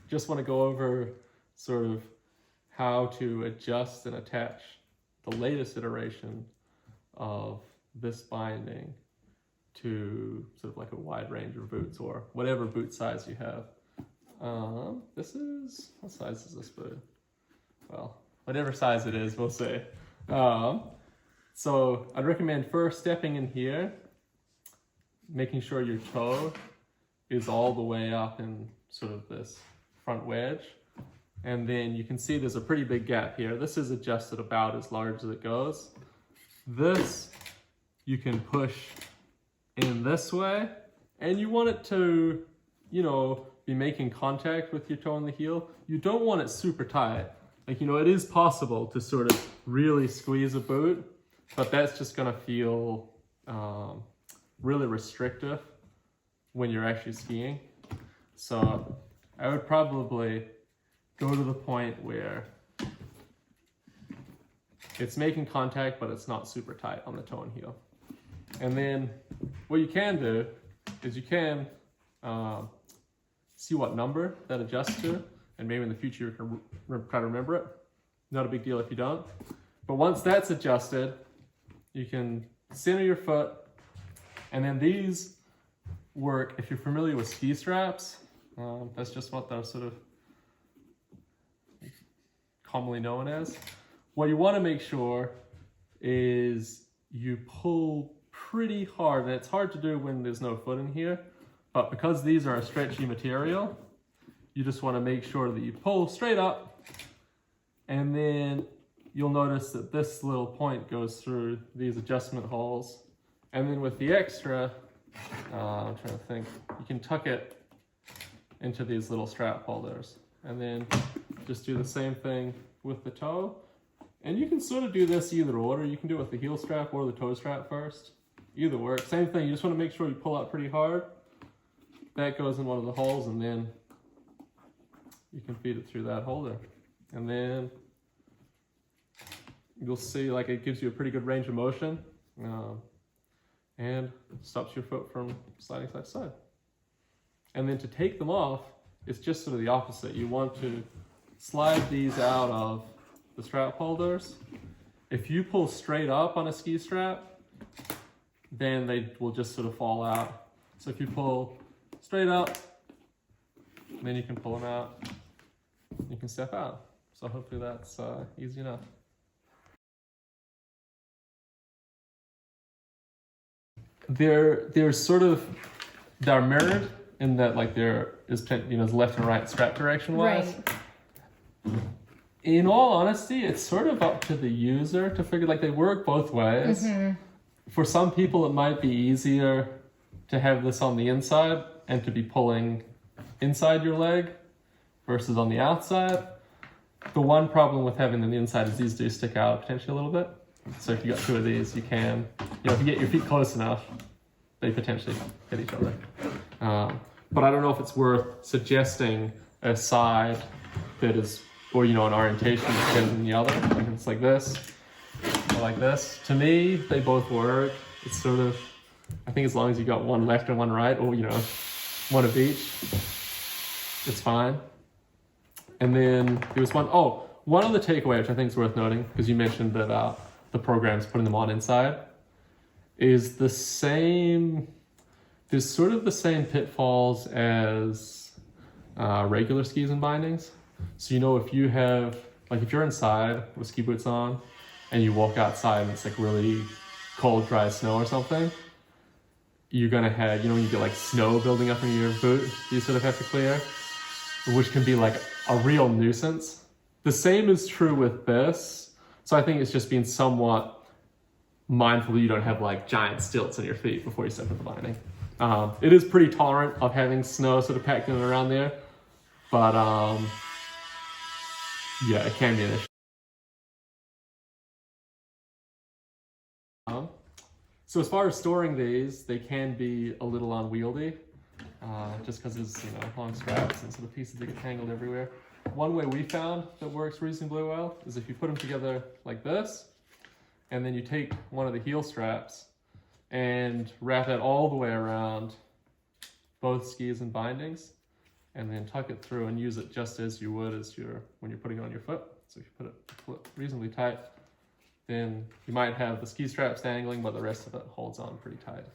Just want to go over sort of how to adjust and attach the latest iteration of this binding to sort of like a wide range of boots or whatever boot size you have. What size is this boot? Well, whatever size it is, we'll say. So I'd recommend first stepping in here, making sure your toe is all the way up in sort of this front wedge. And then you can see there's a pretty big gap here. This is adjusted about as large as it goes. This you can push in this way, and you want it to, be making contact with your toe and the heel. You don't want it super tight. Like, it is possible to sort of really squeeze a boot, but that's just gonna feel really restrictive when you're actually skiing. So I would probably go to the point where it's making contact, but it's not super tight on the toe and heel. And then what you can do is you can see what number that adjusts to, and maybe in the future you can try to remember it. Not a big deal if you don't. But once that's adjusted, you can center your foot, and then these work, if you're familiar with ski straps, that's just what they're sort of commonly known as. What you want to make sure is you pull pretty hard, and it's hard to do when there's no foot in here, but because these are a stretchy material, you just want to make sure that you pull straight up, and then you'll notice that this little point goes through these adjustment holes. And then with the extra, I'm trying to think, you can tuck it into these little strap holders, and then just do the same thing with the toe. And you can sort of do this either order. You can do it with the heel strap or the toe strap first. Either works. Same thing, you just want to make sure you pull out pretty hard. That goes in one of the holes, and then you can feed it through that holder. And then you'll see like it gives you a pretty good range of motion, and stops your foot from sliding side to side. And then to take them off, it's just sort of the opposite. You want to slide these out of the strap holders. If you pull straight up on a ski strap, then they will just sort of fall out. So if you pull straight up, then you can pull them out. You can step out. So hopefully that's easy enough. They're mirrored in that like there is left and right strap direction wise. Right. In all honesty, it's sort of up to the user to figure, like they work both ways. Mm-hmm. For some people, it might be easier to have this on the inside and to be pulling inside your leg versus on the outside. The one problem with having them on the inside is these do stick out potentially a little bit. So if you got two of these, you can, if you get your feet close enough, they potentially hit each other. But I don't know if it's worth suggesting a side that is, or an orientation that's better than the other. Like it's like this, or like this. To me, they both work. It's sort of, I think as long as you got one left and one right, or one of each, it's fine. And then there was one other takeaway, which I think is worth noting, because you mentioned that the program's putting them on inside, is the same, there's sort of the same pitfalls as regular skis and bindings. So, if you have, like if you're inside with ski boots on and you walk outside and it's like really cold, dry snow or something, you're gonna have, when you get like snow building up in your boot, you sort of have to clear, which can be like a real nuisance. The same is true with this. So I think it's just being somewhat mindful that you don't have like giant stilts on your feet before you step in the binding. It is pretty tolerant of having snow sort of packed in and around there, but yeah, it can be an issue. So as far as storing these, they can be a little unwieldy, just because there's long straps and sort of pieces that get tangled everywhere. One way we found that works reasonably well is if you put them together like this, and then you take one of the heel straps and wrap that all the way around both skis and bindings, and then tuck it through and use it just as you would when you're putting it on your foot. So if you pull it reasonably tight, then you might have the ski straps dangling, but the rest of it holds on pretty tight.